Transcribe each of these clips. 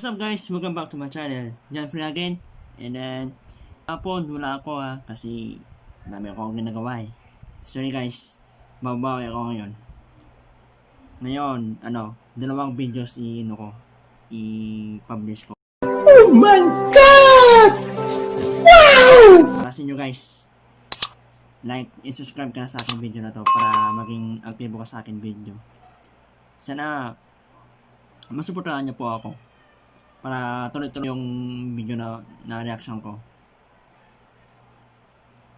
what's up guys? Welcome back to my channel. Jan Free again. And then, hapon, wala ako kasi dami akong ginagawa Sorry guys, mababawi ako ngayon. Ngayon, dalawang videos i-publish ko. Oh my God! Wow! Para sa inyo guys, like and subscribe ka na sa aking video na to para maging aktibo ka sa aking video. Sana masuportahan niyo po ako para tuloy-tuloy yung video na reaction ko.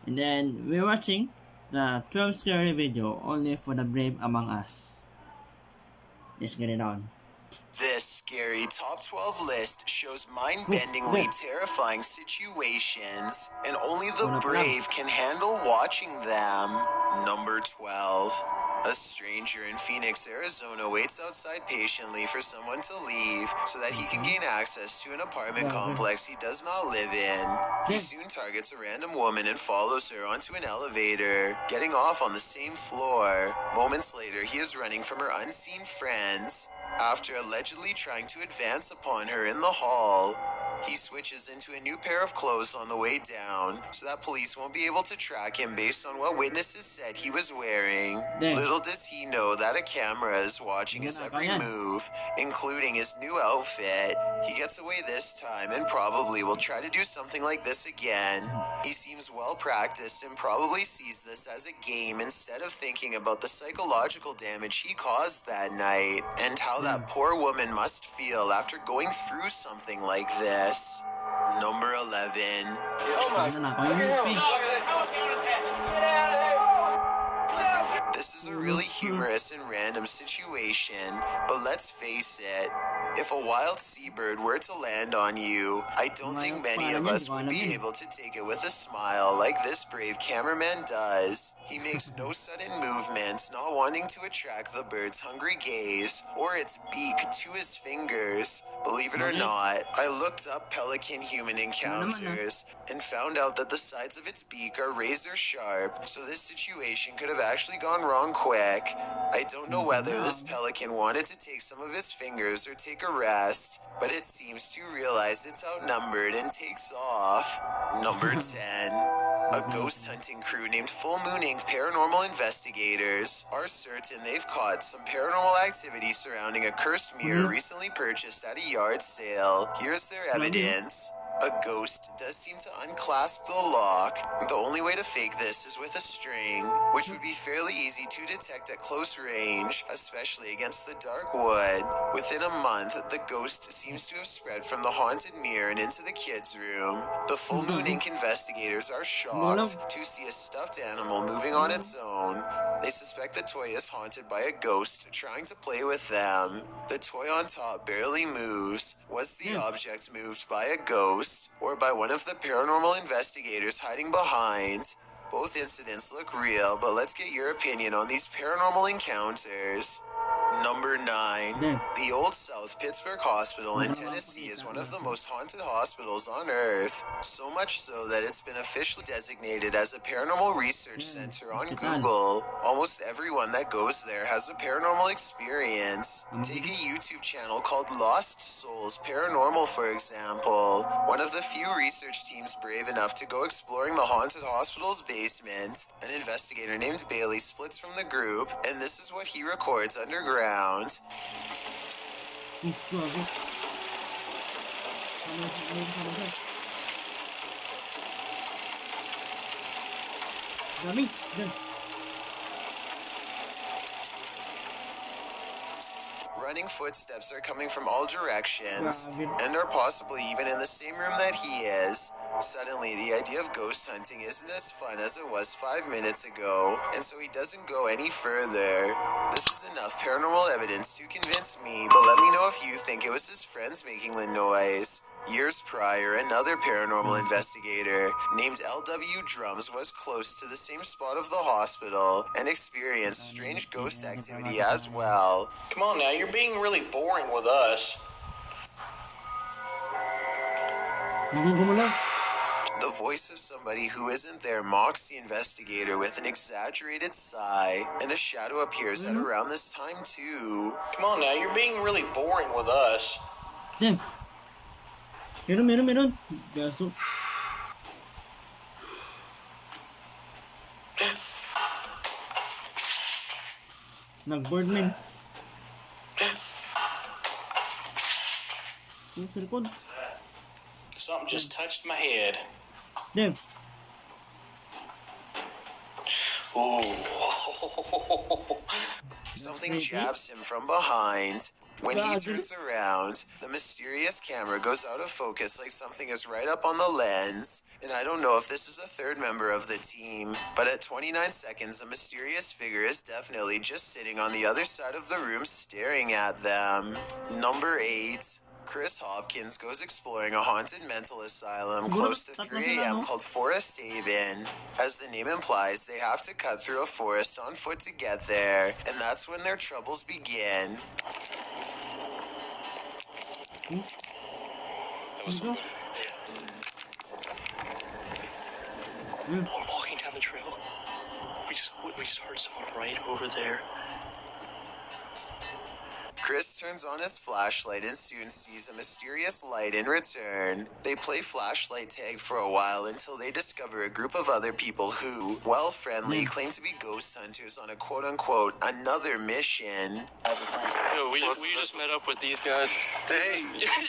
And then, we're watching the 12 scary video only for the brave among us. Let's get it on. This scary top 12 list shows mind-bendingly terrifying situations, and only the brave can handle watching them. Number 12. A stranger in Phoenix, Arizona waits outside patiently for someone to leave so that he can gain access to an apartment complex he does not live in. He soon targets a random woman and follows her onto an elevator, getting off on the same floor. Moments later, he is running from her unseen friends. After allegedly trying to advance upon her in the hall, he switches into a new pair of clothes on the way down so that police won't be able to track him based on what witnesses said he was wearing. Little does he know that a camera is watching his every move, including his new outfit. He gets away this time and probably will try to do something like this again. He seems well practiced and probably sees this as a game instead of thinking about the psychological damage he caused that night and how that poor woman must feel after going through something like this. Number 11. This is a really humorous and random situation, but let's face it, if a wild seabird were to land on you, I don't think many of us would be able to take it with a smile like this brave cameraman does. He makes no sudden movements, not wanting to attract the bird's hungry gaze or its beak to his fingers. Believe it or not, I looked up pelican human encounters and found out that the sides of its beak are razor sharp, so this situation could have actually gone wrong quick. I don't know whether this pelican wanted to take some of his fingers or take a rest, but it seems to realize it's outnumbered and takes off. Number 10. A ghost hunting crew named Full Moon Inc. paranormal investigators are certain they've caught some paranormal activity surrounding a cursed mirror recently purchased at a yard sale. Here's their evidence. A ghost does seem to unclasp the lock. The only way to fake this is with a string, which would be fairly easy to detect at close range, especially against the dark wood. Within a month, the ghost seems to have spread from the haunted mirror and into the kids' room. The Full Moon Inc. investigators are shocked to see a stuffed animal moving on its own. They suspect the toy is haunted by a ghost trying to play with them. The toy on top barely moves. Was the object moved by a ghost or by one of the paranormal investigators hiding behind? Both incidents look real, but let's get your opinion on these paranormal encounters. Number 9. The Old South Pittsburgh Hospital in Tennessee is one of the most haunted hospitals on Earth, so much so that it's been officially designated as a paranormal research center on Google. Almost everyone that goes there has a paranormal experience. Take a YouTube channel called Lost Souls Paranormal, for example. One of the few research teams brave enough to go exploring the haunted hospital's basement. An investigator named Bailey splits from the group, and this is what he records underground. Running footsteps are coming from all directions and are possibly even in the same room that he is. Suddenly, the idea of ghost hunting isn't as fun as it was 5 minutes ago, and so he doesn't go any further. This is enough paranormal evidence to convince me, but let me know if you think it was his friends making the noise. Years prior, another paranormal investigator named L.W. Drums was close to the same spot of the hospital and experienced strange ghost activity as well. Come on now, you're being really boring with us. The voice of somebody who isn't there mocks the investigator with an exaggerated sigh, and a shadow appears at around this time too. Come on now, you're being really boring with us. Meron. Gaso. Nag-board man. Yung sa likod. Something just touched my head. Dem. Ooh. Something jabs him from behind. When he turns around, the mysterious camera goes out of focus like something is right up on the lens. And I don't know if this is a third member of the team, but at 29 seconds, a mysterious figure is definitely just sitting on the other side of the room staring at them. Number 8. Chris Hopkins goes exploring a haunted mental asylum close to 3 a.m. called Forest Haven. As the name implies, they have to cut through a forest on foot to get there, and that's when their troubles begin. That was so good. We're walking down the trail. We just heard someone right over there. Chris turns on his flashlight and soon sees a mysterious light in return. They play flashlight tag for a while until they discover a group of other people who, while friendly, claim to be ghost hunters on a quote-unquote another mission. Yo, we just met up with these guys. Hey!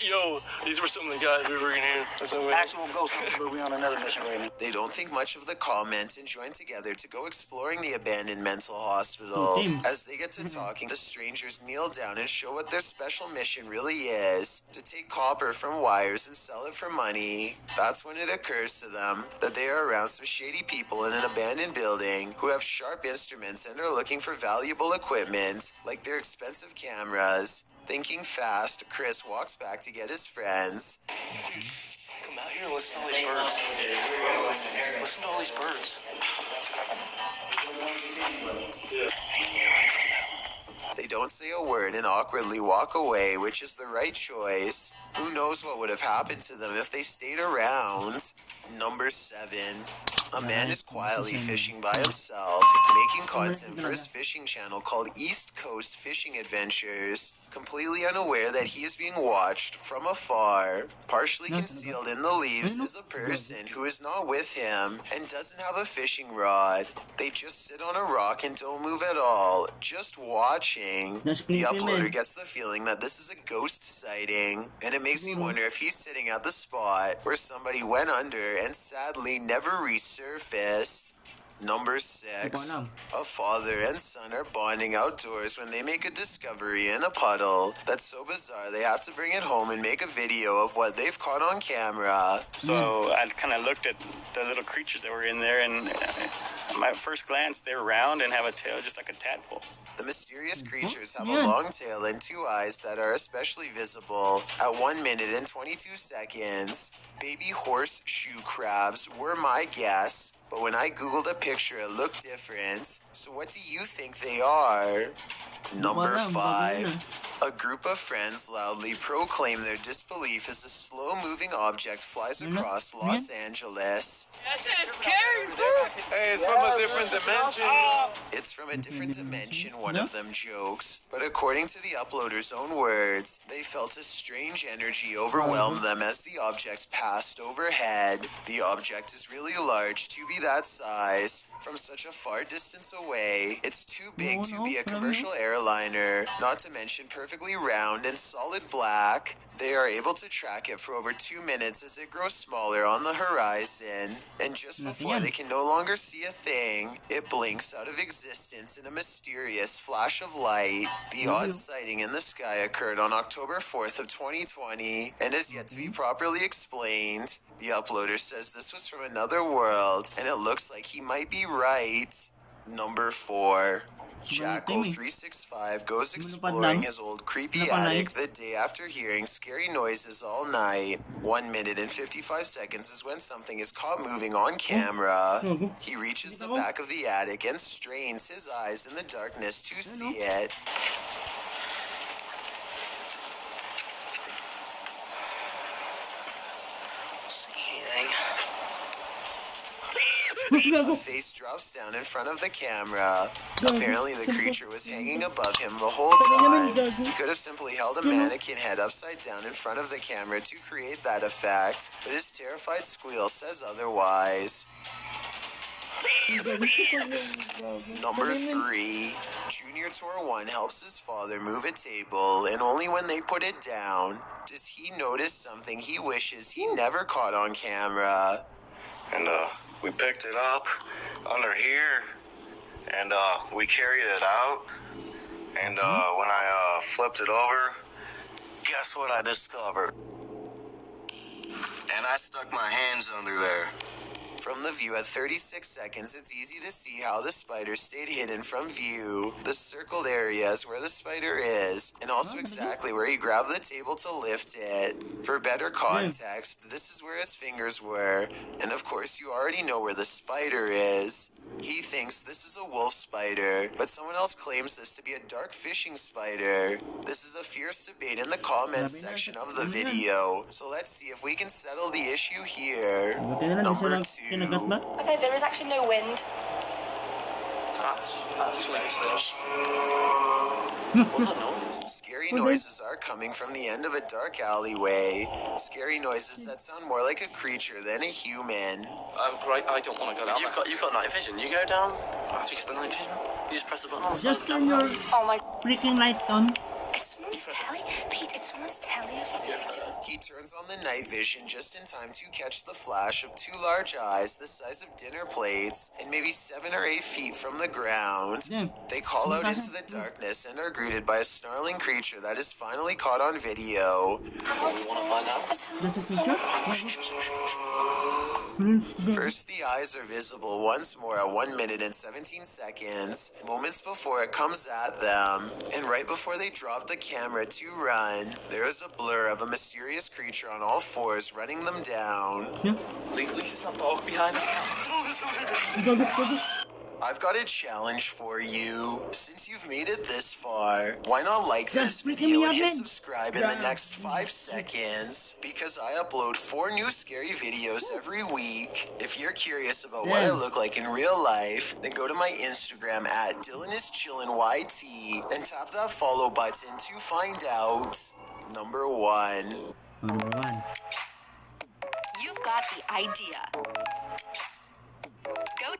Yo, these were some of the guys we were in here. Actual ghost hunter, we're on another mission right now. They don't think much of the comment and join together to go exploring the abandoned mental hospital. As they get to talking, the strangers kneel down and show what their special mission really is: to take copper from wires and sell it for money. That's when it occurs to them that they are around some shady people in an abandoned building who have sharp instruments and are looking for valuable equipment, like their expensive cameras. Thinking fast, Chris walks back to get his friends. Come out here, listen to all these birds. Listen to all these birds. They don't say a word and awkwardly walk away, which is the right choice. Who knows what would have happened to them if they stayed around? Number 7. A man is quietly fishing by himself, making content for his fishing channel called East Coast Fishing Adventures, completely unaware that he is being watched from afar. Partially concealed in the leaves is a person who is not with him and doesn't have a fishing rod. They just sit on a rock and don't move at all, just watching. The uploader gets the feeling that this is a ghost sighting, and it makes me wonder if he's sitting at the spot where somebody went under and sadly never resurfaced. Number 6. A father and son are bonding outdoors when they make a discovery in a puddle that's so bizarre they have to bring it home and make a video of what they've caught on camera. So I kind of looked at the little creatures that were in there, and my first glance, they're round and have a tail just like a tadpole. The mysterious creatures have a long tail and 2 eyes that are especially visible at 1 minute and 22 seconds. Baby horseshoe crabs were my guess, but when I googled a picture, it looked different. So what do you think they are? Number 5. A group of friends loudly proclaim their disbelief as a slow-moving object flies across Los Angeles. It's scary, bro. Hey, it's from a different dimension. It's from a different dimension, one of them jokes. But according to the uploader's own words, they felt a strange energy overwhelm them as the object passed overhead. The object is really large to be that size. From such a far distance away, it's too big to be a commercial airliner, not to mention perfectly round and solid black. They are able to track it for over 2 minutes as it grows smaller on the horizon, and just before they can no longer see a thing, it blinks out of existence in a mysterious flash of light. The odd sighting in the sky occurred on October 4th of 2020 and is yet to be properly explained. The uploader says this was from another world, and it looks like he might be right. Number 4. Jackal365 goes exploring his old creepy attic the day after hearing scary noises all night. 1 minute and 55 seconds is when something is caught moving on camera. He reaches the back of the attic and strains his eyes in the darkness to see it. See anything? A face drops down in front of the camera. Apparently the creature was hanging above him the whole time. He could have simply held a mannequin head upside down in front of the camera to create that effect, but his terrified squeal says otherwise. Number 3. Junior Tour 1 helps his father move a table, and only when they put it down does he notice something he wishes he never caught on camera. And we picked it up under here, and we carried it out, and when I flipped it over, guess what I discovered? And I stuck my hands under there. From the view at 36 seconds, it's easy to see how the spider stayed hidden from view. The circled area is where the spider is, and also exactly where he grabbed the table to lift it. For better context, this is where his fingers were, and of course you already know where the spider is. He thinks this is a wolf spider, but someone else claims this to be a dark fishing spider. This is a fierce debate in the comments section of the video, so let's see if we can settle the issue here. Number 2. Okay, there is actually no wind. That's Scary noises are coming from the end of a dark alleyway. Scary noises that sound more like a creature than a human. Right, I don't want to go down. You've got night vision. You go down. I just get the night vision. You just press the button on the Just side. turn your Oh my... freaking light on. It's someone's telly? Pete, it's someone's telly. I don't know to... He turns on the night vision just in time to catch the flash of 2 large eyes the size of dinner plates and maybe 7 or 8 feet from the ground. Yeah. They call out into the darkness and are greeted by a snarling creature that is finally caught on video. You want to find out? There's a picture? First, the eyes are visible once more at 1 minute and 17 seconds, moments before it comes at them. And right before they drop the camera to run, there is a blur of a mysterious creature on all fours running them down. Lisa's that dog behind us. I've got a challenge for you. Since you've made it this far, why not like this video and hit subscribe in the next 5 seconds? Because I upload 4 new scary videos every week. If you're curious about what I look like in real life, then go to my Instagram at DylanIsChillinYT and tap that follow button to find out. Number 1. Number 1. You've got the idea. Go...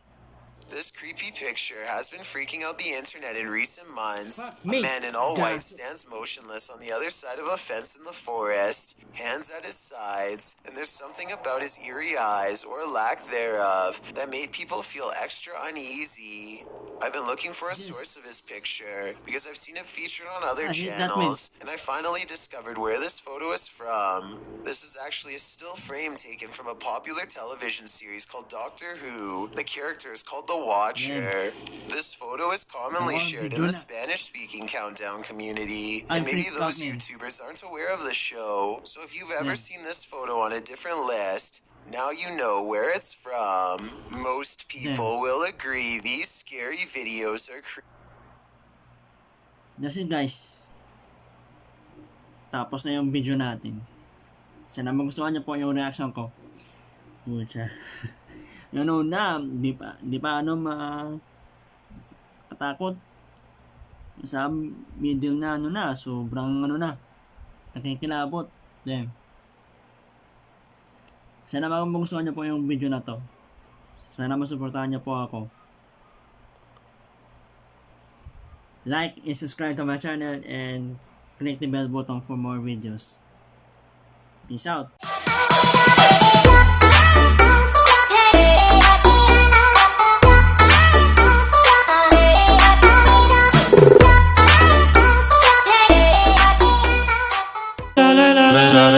This creepy picture has been freaking out the internet in recent months. Fuck me. A man in all God. white stands motionless on the other side of a fence in the forest, hands at his sides, and there's something about his eerie eyes, or lack thereof, that made people feel extra uneasy. I've been looking for a source of his picture, because I've seen it featured on other I hate that channels, and I finally discovered where this photo is from. This is actually a still frame taken from a popular television series called Doctor Who. The character is called The Watcher. This photo is commonly shared in the Spanish-speaking Countdown community, and maybe those YouTubers aren't aware of the show, so if you've ever seen this photo on a different list, now you know where it's from. Most people will agree these scary videos are That's it, guys. Tapos na yung video natin. Sana magustuhan niyo po yung reaction ko. Pucha. Ano na, di pa katakot. Sa middle na sobrang nakikilabot. Then, sana magustuhan niyo po yung video na to. Sana masuportahan niyo po ako. Like and subscribe to my channel and click the bell button for more videos. Peace out. la la la